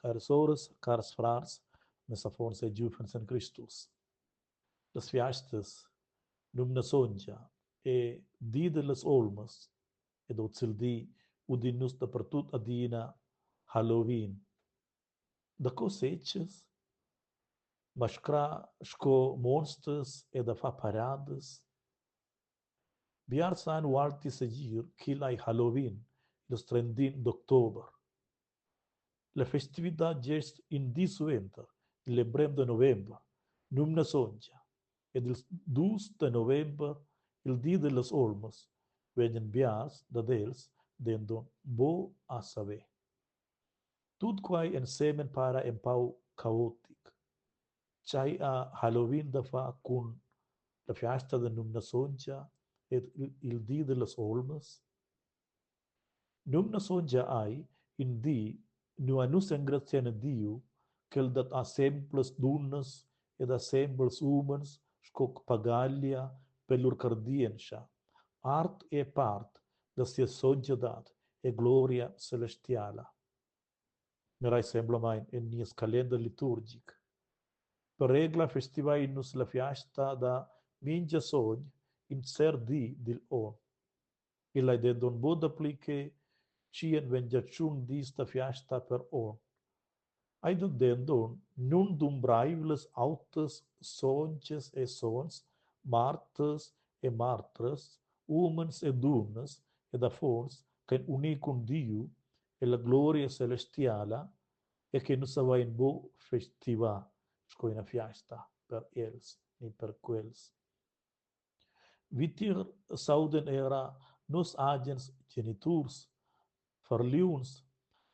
caros horas, caros frars, nessa fonte e jufens em Christus. Las fiestas, numna sonja, e di de las olmas, ed ozel di, udinus da pertut adina Halloween. Da cosechas, mascra sco monsters e da fa paradas, biar san walti segir qu'il ai Halloween, los 30 d'october. La festività gest in dis winter, il lembrem de novembre, numna sonja, ed il 2 de november, il di de las olmas, vegnan biars da dels dendon bo a saber. Tut quai ensemen para en pau caotic. Chai a Halloween da fa cun la fiesta de numna sonja ed il di de las olmas. Numna sonja ai in di nu anus engraziane Diu quel dat a semples dunnas ed a semples umans scoc pagaglia per lur cardienscha, art e part da sia sonjadat e gloria celestiala. Merai sembla mai in nies calender liturgic. Per regla festivai nus la fiesta da mingia sogn in ser di dil on. Illa de don bod applique cien vengiaciun di sta fiesta per on. Aid dendon nun dumbraibles autos sonches e sons, martes e martres, umens e dunnes, ed afons, che unicum Diu e la gloria celestiala, e che nus avain bo festiva, scoina fiesta per els, ni per quels. Vitir sauden era nus agens geniturs, farliuns,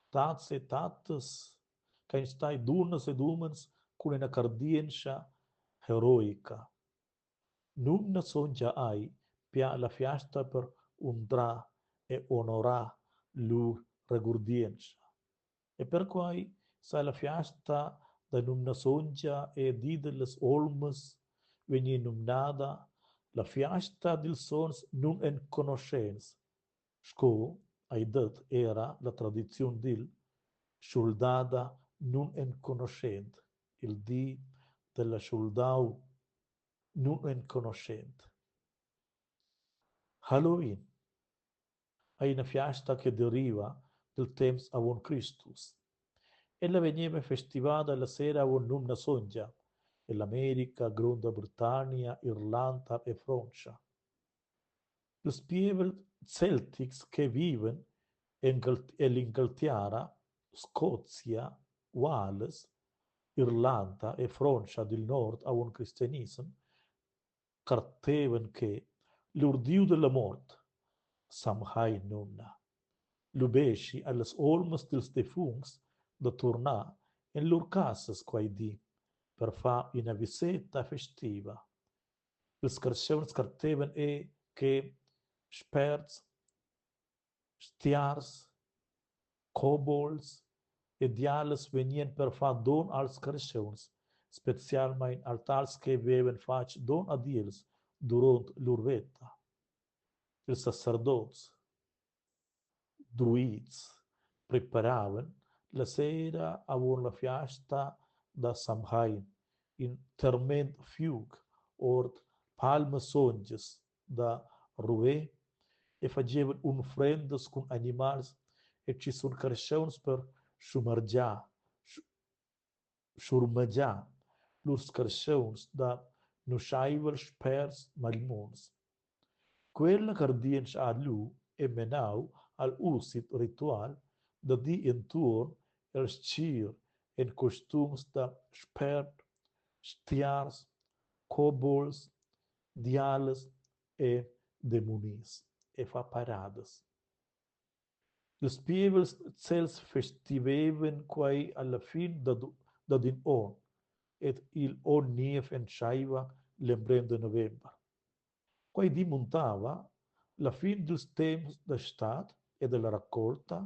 tats e tates, cain stai dunnas ed umens cun una cardienza heroica. Numna sonja ai pia la fiesta per undra e onora lur regurdienza. E per quai sa la fiesta da numna sonja e di delles olmes veni numnada la fiesta dil sons nun en conoscens. Sco, aidet era la tradizione dil soldada nun en conoscent, il di della soldau nun en conoscent. Halloween è una fiesta che deriva del temps avon Christus. Ella veniva festivata la sera avon numna sonja, l'America, Granda Britannia, Irlanda e Francia. Los pievel celtics che viven in l'Inghilterra, Scozia, Wales, Irlanda e Francia del Nord a un cristianismo, carteven che l'urdiu della morte, Samhain nunna, l'ubesci alles olmes dels defungs da tornar in lur casas quai di, per fa una visita festiva. Els carceuns carteven che sperts, stiars, kobolds e diales venien per fa don als carceuns, specialmein al tals che veven fac don a diels durant lur veta. Els sacerdots, druids, preparaven la sera avon la fiesta da Samhain, in terment fiug, ord palme songes da ruè, e facevan unfrendas con animals e ci sun carceuns per schurmegiar lurs carceuns da nuschaivel spers malmuns. Quella cardiens a lu e menau al usit ritual da di enturn els cir en costums da spert, stiars, kobolds, diales e demonis e fa paradas. Los pievels cels festiveven quai alla fin da din on, et il on nief en schaiva lembrem de november. Quai dimontava la fin dels temps da stat e della raccolta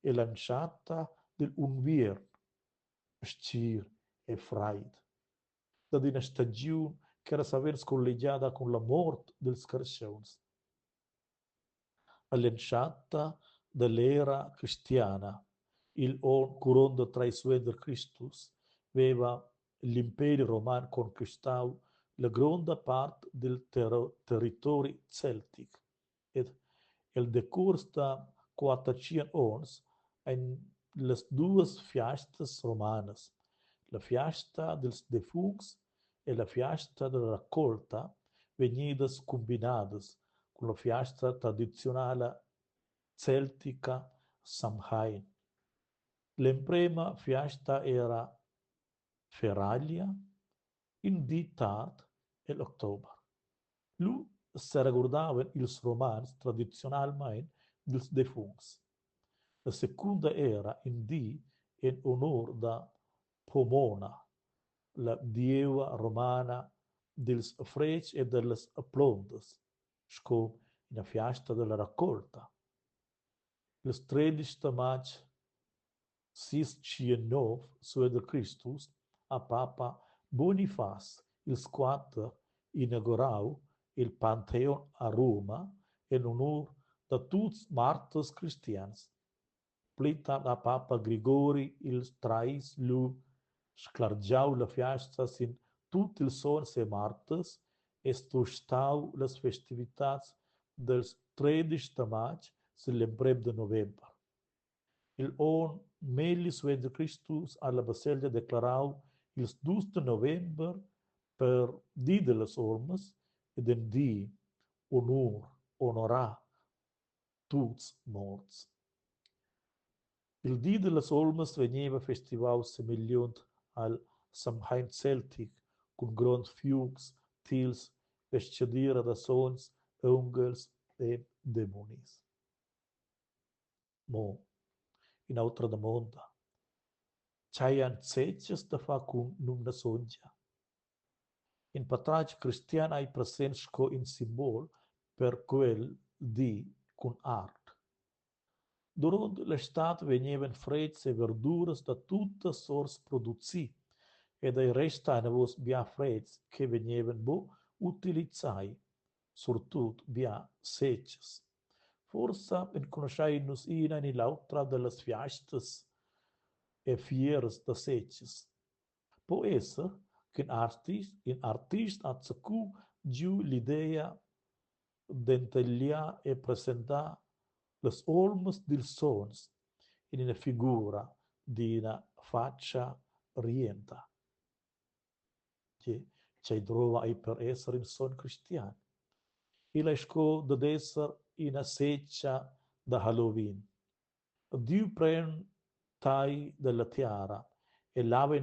e lanciata del unviern, scir e fraid, da una stagiun che era savens collegiata con la mort dels carceuns. All'enciata dell'era cristiana, il curando traiçoender Christus, aveva l'impero romano conquistato la grande parte del territorio celtic. Ed il decurs da 411 en les dues fiestas romanas, la fiesta dels defunts e la fiesta della raccolta, venidas combinadas con la fiesta tradizionale celtica Samhain. L'emprema fiesta era Feralia in di tard e l'october. Lu se recordaven ils romans tradizionalmein dels defunts. La seconda era in di in onor da Pomona, la dieva romana dels freix e delles plondes, sco in la fiesta della raccolta. Il 13 maig 609 suede Christus a Papa Boniface il IV inaugurau il Pantheon a Roma in onor da tuts martors cristians. Plita a Papa Grigori il Trais lu sclargiau la fiesta sin tut il sons e martors e stustau las festivitats dels 13 maig celebrem de novembre. Il on melis ved Christus alla baselgia declarau il 2 de novembre per di de las ormes ed en di honorà tuts morts. Il di de las ormes veniva festivau semeliont al Samhain Celtic con grand fiugs, tils, vesciadira da sons, ungels e demonis. Mo, in autra domanda. C'haian cetges da fa cun numna songia. In patrage cristian hai presents co in simbol per quel di cun art. Durant l'estat venivan freds e verduras da tutta sorts produzi ed ai restanavos bia freds che venivan bo utilizzai, surtut bia secces. Forsa in conosciainus ina ni l'autra de las fiestas e fieras da secces. Po esser che in artist ha zaccu giù l'idea d'entaglia e presentare les olmes dils sons in una figura di una faccia rienta. Che ci trova ai per essere in son cristiano. Il esco ad essere in una seccia da Halloween. Dio pren tai della tiara e lava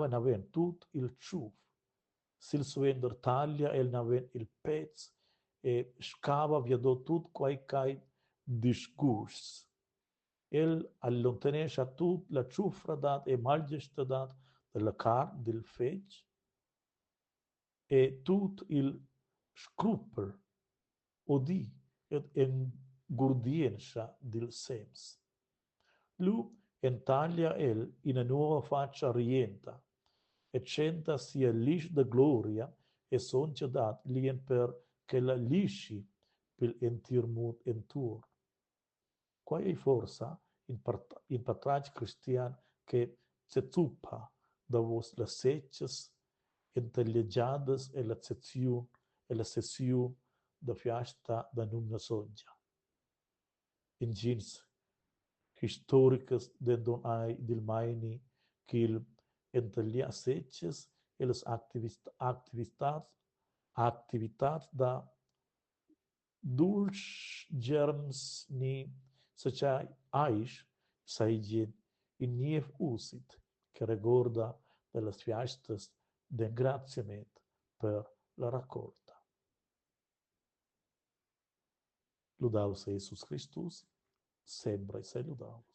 naven tut il ciuf. Sil suender taglia el naven il pez e scava via do tut quai disgust. El allontanesce tut la ciufra dat e malgesta dat della car del fec e tut il scrupel odi ed engurdienza del sems. Lu entaglia el in una nuova faccia rienta e centa sia lis de gloria e soncia dat lien per che la lisci per entir mut entur. Quai è forsa in patrage cristian che se zuppa da vos las secces intelligiadas e la sessiun da fiasta da numna songia. In gins historicas de don ai dil maini qu'il entellia secces e las activitats da dulci germs ni sacia aish saigin in niev usit che ricorda delle fiestas de graziament per la raccolta. Ludaus Jesus Christus, sempre sei ludaus.